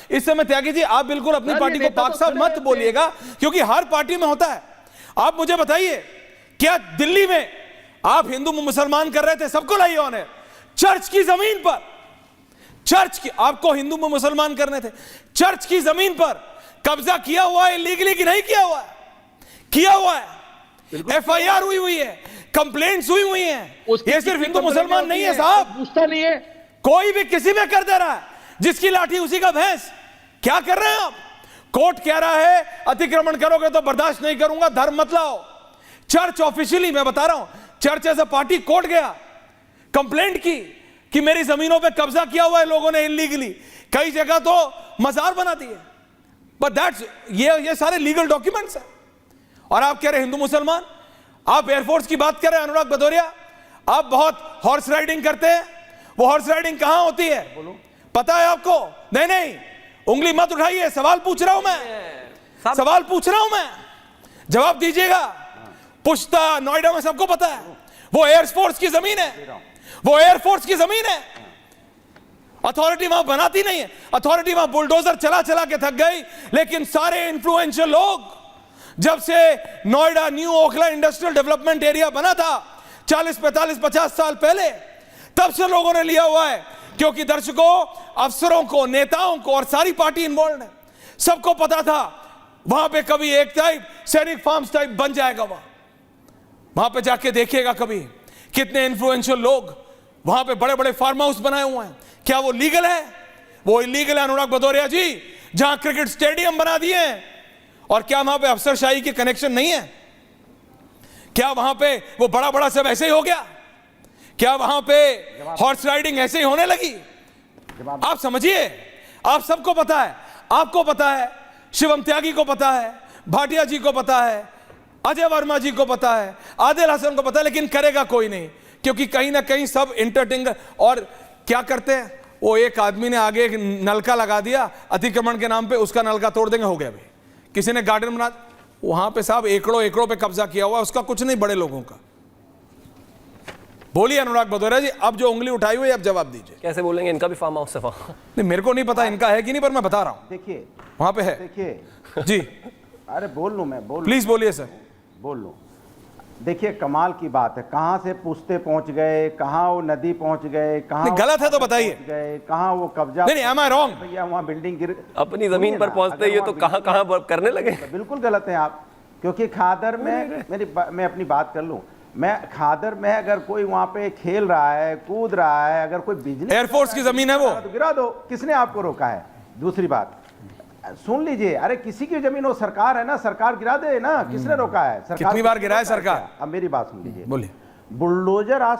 इस समय त्यागी जी आप बिल्कुल अपनी पार्टी को पाक साफ मत बोलिएगा, क्योंकि हर पार्टी में होता है। आप मुझे बताइए, क्या दिल्ली में आप हिंदू मुसलमान कर रहे थे, सबको लाइए ऑन चर्च की जमीन पर, चर्च की, आपको हिंदू मुसलमान करने थे, चर्च की जमीन पर कब्जा किया हुआ है इलीगली कि नहीं किया हुआ है? किया हुआ है, एफआईआर हुई है, कंप्लेंट्स हुई हैं। ये सिर्फ हिंदू मुसलमान नहीं है साहब, पूछता नहीं है, कोई भी किसी में कर दे रहा है, जिसकी लाठी उसी का भैंस। क्या कर रहे हैं आप? कोर्ट कह रहा है अतिक्रमण करोगे तो बर्दाश्त नहीं करूंगा, धर्म मत लाओ। चर्च ऑफिशियली, मैं बता रहा हूं, church as a party court गया, कंप्लेंट की कि मेरी जमीनों पे कब्जा किया हुआ है लोगों ने इलीगली, कई जगह तो मजार बना दिए। बट दैट्स ये सारे लीगल डॉक्यूमेंट्स हैं। और आप कह रहे हिंदू मुसलमान, आप एयरफोर्स की बात कर रहे हैं अनुराग भदौरिया, आप बहुत हॉर्स राइडिंग करते हैं। वो हॉर्स राइडिंग कहां होती है पता है आपको? नहीं, उंगली मत उठाइए, सवाल पूछ रहा हूं मैं, सवाल पूछ रहा हूं मैं, जवाब दीजिएगा। पुश्ता, नोएडा में सबको पता है, वो एयरफोर्स की जमीन है, वो एयरफोर्स की जमीन है। अथॉरिटी वहां बनाती नहीं है, अथॉरिटी वहां बुलडोजर चला चला के थक गई। लेकिन सारे इन्फ्लुएंशियल लोग, जब से Noida new Okhla industrial development area बना था 40, 45, 50 साल पहले, तब से लोगों ने लिया हुआ है, क्योंकि दर्शकों, अफसरों को, नेताओं को, और सारी पार्टी इन्वॉल्व है, सबको पता था वहां पे कभी एक टाइप सैनिक फार्म्स टाइप बन जाएगा। वहां पे जाके देखिएगा कभी कितने इन्फ्लुएंशियल लोग वहां पे बड़े बड़े फार्म हाउस बनाए हुए हैं। क्या वो लीगल है? वो इलीगल है अनुराग भदौरिया जी, जहां क्रिकेट स्टेडियम बना दिए हैं। और क्या वहां पे अफसरशाही के कनेक्शन नहीं है? क्या वहां पे वो बड़ा बड़ा सब ऐसे ही हो गया? क्या वहां पे हॉर्स राइडिंग ऐसे ही होने लगी? आप समझिए, आप सबको पता है, आपको पता है, शिवम त्यागी को पता है, भाटिया जी को पता है, अजय वर्मा जी को पता है, आदिल हसन को पता है, लेकिन करेगा कोई नहीं, क्योंकि कहीं ना कहीं सब इंटरटेनर। और क्या करते हैं, वो एक आदमी ने आगे एक नलका लगा दिया अतिक्रमण के नाम पे, उसका नलका तोड़ देंगे, हो गया भाई। किसी ने गार्डन बना, वहां पे साहब एकड़ों पे कब्जा किया हुआ, उसका कुछ नहीं, बड़े लोगों का। बोलिए अनुराग भदौरिया जी, अब जो उंगली उठाई हुई है, अब जवाब दीजिए। कैसे बोलेंगे, इनका भी फार्म हाउस है वहां? नहीं, मेरे को नहीं पता इनका है कि नहीं, पर मैं बता रहा हूं, देखिए वहां पे है। देखिए जी अरे बोल लूं मैं, बोल प्लीज बोलिए सर। बोल लूं। देखिए कमाल की बात है, कहां से पुश्ते पहुंच गए, कहां वो नदी पहुंच गए, कहां गलत है तो बताइए, गए, कहां वो कब्जा। नहीं, am I wrong? भैया वहां बिल्डिंग गिर, अपनी जमीन पर पहुंचते ही तो कहां कहां करने लगे। बिल्कुल गलत है आप, क्योंकि खादर में मैं अपनी बात कर लूं, मैं खादर में अगर कोई वहां पे खेल रहा है, कूद रहा है, अगर कोई बिजनेस, एयरफोर्स की जमीन है वो, तो गिरा दो। किसने आपको रोका है? दूसरी बात सुन लीजिए, अरे किसी की जमीन हो, सरकार है ना, सरकार गिरा दे ना, किसने रोका है? सरकार कितनी बार गिरा है सरकार? अब मेरी बात सुन लीजिए, बोलिए। बुलडोजर आज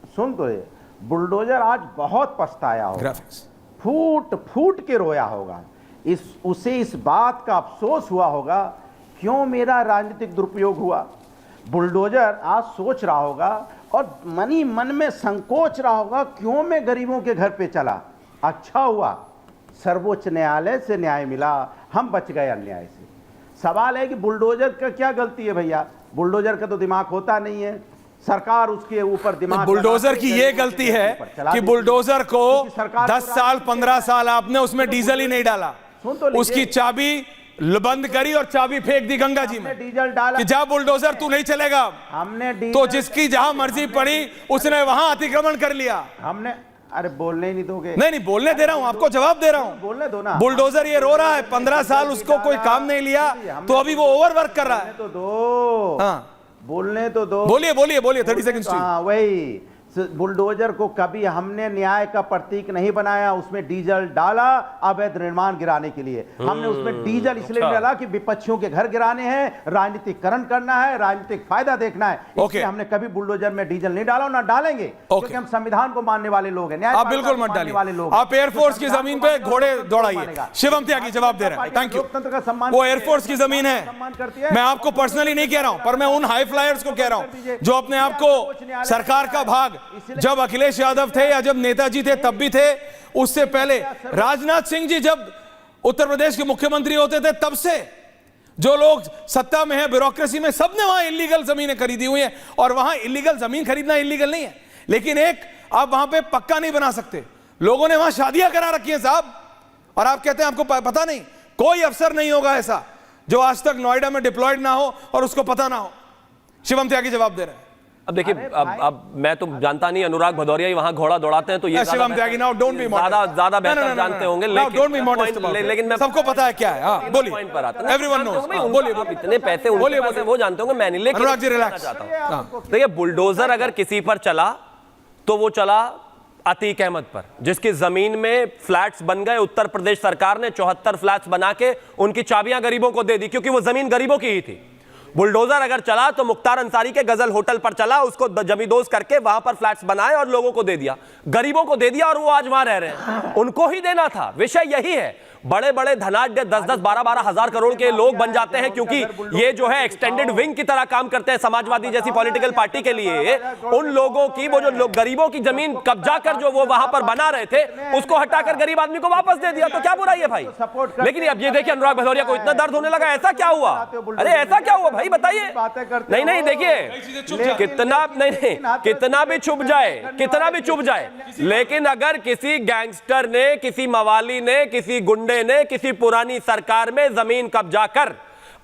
सुन तो ये, बुलडोजर आज बहुत पछताया होगा, फूट फूट के रोया होगा, उसे इस बात का अफसोस हुआ होगा, क्यों मेरा राजनीतिक दुरुपयोग हुआ। बुलडोजर आज सोच रहा होगा और मन में संकोच रहा होगा, क्यों मैं गरीबों के घर पे चला। अच्छा हुआ सर्वोच्च न्यायालय से न्याय मिला, हम बच गए अन्याय से। सवाल है कि बुलडोजर का क्या गलती है भैया? बुलडोजर का तो दिमाग होता नहीं है, सरकार उसके ऊपर दिमाग। बुलडोजर की ये गलती है कि बुलडोजर को 10 साल 15 साल आपने उसमें डीजल ही नहीं डाला, उसकी चाबी बंद करी और चाबी फेंक दी गंगा जी में, डीजल डाला कि जा बुलडोजर तू नहीं चलेगा। हमने तो जिसकी जहां मर्जी पड़ी उसने वहां अतिक्रमण कर लिया। हमने, अरे बोलने ही नहीं दोगे? नहीं, बोलने दे रहा हूं, आपको जवाब दे रहा हूं। बोलने दो ना। बुलडोजर ये रो रहा है, 15 साल उसको कोई काम नहीं लिया, तो अभी वो ओवरवर्क कर रहा है। तो दो, हाँ बोलने तो दो। बोलिए 30 सेकंड। हाँ वही, बुलडोजर को कभी हमने न्याय का प्रतीक नहीं बनाया, उसमें डीजल डाला अवैध निर्माण गिराने के लिए। हमने उसमें डीजल इसलिए डाला कि विपक्षियों के घर गिराने हैं, राजनीतिकरण करना है, राजनीतिक फायदा देखना है, इसलिए हमने कभी बुलडोजर में डीजल नहीं डाला, ना डालेंगे, क्योंकि हम संविधान को मानने वाले लोग हैं, न्याय आप बिल्कुल मत डालिए वाले लोग। आप एयरफोर्स की जमीन पे घोड़े दौड़ाइए। शिवम त्यागी जवाब दे रहा है, थैंक यू। लोकतंत्र का सम्मान, वो एयरफोर्स की जमीन है, मैं आपको पर्सनली नहीं कह रहा हूं, पर मैं उन हाई फ्लायर्स को कह रहा हूं जो अपने आप को सरकार का भाग, जब अखिलेश यादव थे या जब नेताजी थे तब भी थे, उससे पहले राजनाथ सिंह जी जब उत्तर प्रदेश के मुख्यमंत्री होते थे तब से जो लोग सत्ता में है, ब्यूरोक्रेसी में, सबने वहां इलीगल जमीनें खरीदी हुई हैं। और वहां इलीगल जमीन खरीदना इलीगल नहीं है, लेकिन एक आप वहां पे पक्का नहीं बना सकते। लोगों ने वहां शादियां करा रखी हैं साहब, और आप कहते हैं आपको पता नहीं। कोई अफसर नहीं होगा ऐसा जो आज तक नोएडा में डिप्लॉयड ना हो और उसको पता ना हो। शिवम त्यागी जवाब दे रहे हैं। अब देखिए, अब मैं तो जानता नहीं, अनुराग भदौरिया ही वहां घोड़ा दौड़ाते हैं, तो ये शिवम त्यागी नाउ डोंट बी ज्यादा बेहतर जानते होंगे, लेकिन मैं सबको पता है क्या है। हाँ बोलिए, पॉइंट पर आता है, एवरीवन नोस। बोलिए, इतने पैसे उनके पास हैं, वो जानते होंगे, मैं नहीं। लेकिन अनुराग जी रिलैक्स। देखिए, बुलडोजर अगर किसी पर चला तो वो चला अतीक अहमद पर, जिसकी जमीन में फ्लैट्स बन गए। उत्तर प्रदेश सरकार ने 74 फ्लैट्स बना के उनकी चाबियां गरीबों को दे दी, क्योंकि वो जमीन गरीबों की ही थी। बुलडोजर अगर चला तो मुख्तार अंसारी के गजल होटल पर चला, उसको जमींदोज करके वहां पर फ्लैट्स बनाए और लोगों को दे दिया, गरीबों को दे दिया, और वो आज वहां रह रहे हैं। उनको ही देना था। विषय यही है। बड़े बड़े धनाढ्य 10-10, 12-12 हजार करोड़ के लोग बन जाते हैं, क्योंकि ये जो है एक्सटेंडेड विंग की तरह काम करते हैं समाजवादी जैसी पॉलिटिकल पार्टी के लिए। उन लोगों की, वो जो लोग गरीबों की जमीन कब्जा कर जो वो वहां पर बना रहे थे, उसको हटाकर गरीब आदमी को वापस दे दिया, तो क्या बुराई है भाई? लेकिन अब ये देखिए, अनुराग भदौरिया को इतना दर्द होने लगा, ऐसा क्या हुआ? अरे ऐसा क्या हुआ भाई, बताइए। नहीं देखिए, कितना नहीं, कितना भी चुप जाए, कितना भी चुप जाए, लेकिन अगर किसी गैंगस्टर ने, किसी मवाली ने, किसी गुंडे ने किसी पुरानी सरकार में जमीन कब्जा कर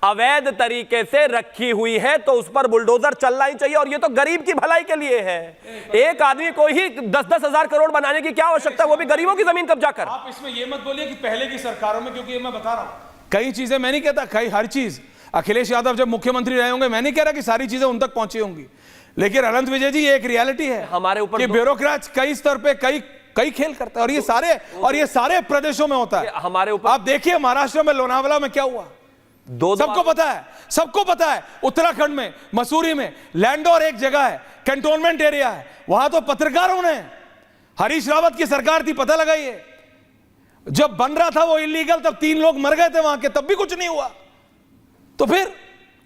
अवैध तरीके से रखी हुई है, तो उस पर बुलडोजर चलना ही चाहिए। और ये तो गरीब की भलाई के लिए है। एक आदमी को ही 10-10 हजार करोड़ बनाने की क्या आवश्यकता है, वो भी गरीबों की जमीन कब्जा कर। आप इसमें ये मत बोलिए कि पहले की सरकारों में, क्योंकि मैं बता रहा हूं कई चीजें, मैं नहीं कहता कई, हर चीज अखिलेश यादव जब मुख्यमंत्री रहे होंगे, मैं नहीं कह रहा कि सारी चीजें उन तक पहुंची होंगी, लेकिन अनंत विजय जी, ये एक रियलिटी है हमारे ऊपर कि ब्यूरोक्रेट्स कई स्तर पे कई खेल करता है, और ये सारे प्रदेशों में होता है। हमारे ऊपर आप देखिए महाराष्ट्र में लोनावाला में क्या हुआ, सबको पता है, सबको पता है। उत्तराखंड में मसूरी में लैंडोर एक जगह है, कैंटोनमेंट एरिया है, वहां तो पत्रकारों ने, हरीश रावत की सरकार थी, पता लगाइए, जब बन रहा था वो इलीगल, तब 3 लोग मर गए थे वहां के, तब भी कुछ नहीं हुआ। तो फिर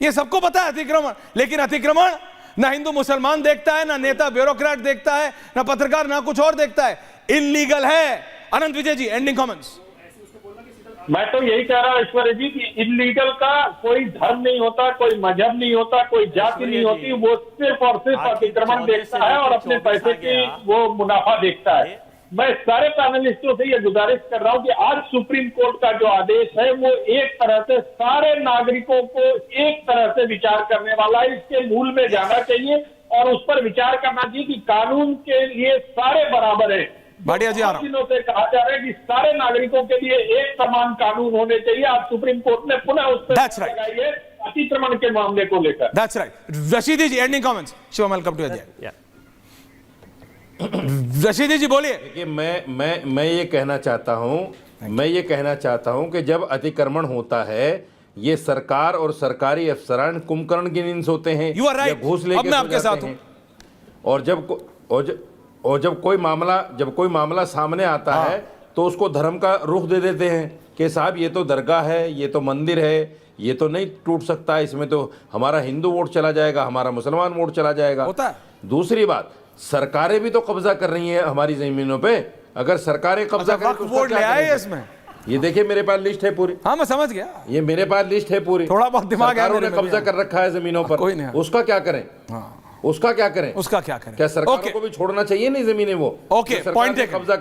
ये सबको पता है अतिक्रमण, लेकिन अतिक्रमण ना हिंदू मुसलमान देखता है, ना नेता ब्यूरोक्रेट देखता है, ना पत्रकार, ना कुछ और देखता है, इलीगल है। अनंत विजय जी, एंडिंग कमेंट्स। मैं तो यही कह रहा हूं ईश्वर जी कि इलीगल का कोई धर्म नहीं होता, कोई मजहब नहीं होता, कोई जाति नहीं होती, वो सिर्फ और सिर्फ अतिक्रमण देखता है और अपने पैसे की वो मुनाफा देखता है। मैं सारे पैनलिस्टों से ये गुजारिश कर रहा हूं कि आज सुप्रीम कोर्ट का जो आदेश है वो एक तरह से सारे नागरिकों को एक तरह से विचार करने वाला है। इसके मूल में जाना चाहिए और उस पर विचार करना चाहिए कि कानून के लिए सारे बराबर है। भाटिया जी, दिनों से कहा जा रहा है कि सारे नागरिकों के लिए एक समान कानून होने चाहिए। आज सुप्रीम कोर्ट ने पुनः उस पर लगाई है अतिक्रमण के मामले को लेकर। That's right. Rashidi ji, ending comments. Shivam, welcome to Ajay. Rashidi ji बोलिए। देखिए, मैं ये कहना चाहता हूं कि जब अतिक्रमण होता है, ये सरकार और सरकारी अफसरान कुंभकर्ण की नींद सोते हैं, You are right. घूस लेके मैं आपके साथ हूं। और जब कोई मामला सामने आता है तो उसको धर्म का रुख दे देते हैं कि साहब ये तो दरगाह है, ये तो मंदिर है, ये तो नहीं टूट सकता, इसमें तो हमारा हिंदू वोट चला जाएगा, हमारा मुसलमान वोट चला जाएगा। होता है। दूसरी बात, सरकारें भी तो कब्जा कर रही हैं हमारी जमीनों पे। अगर सरकारें कब्जा करें तो वोट ले आए इसमें। ये देखिए, मेरे पास लिस्ट है पूरी। हाँ, मैं समझ गया, ये मेरे पास लिस्ट है पूरी। थोड़ा बहुत दिमाग है, सरकारों ने कब्जा कर रखा है जमीनों पर। कोई नहीं। उसका क्या करें? उसका क्या करें? उसका क्या करें? क्या सरकारों को भी छोड़ना चाहिए नहीं जमीनें वो? ओके, पॉइंट कब्जा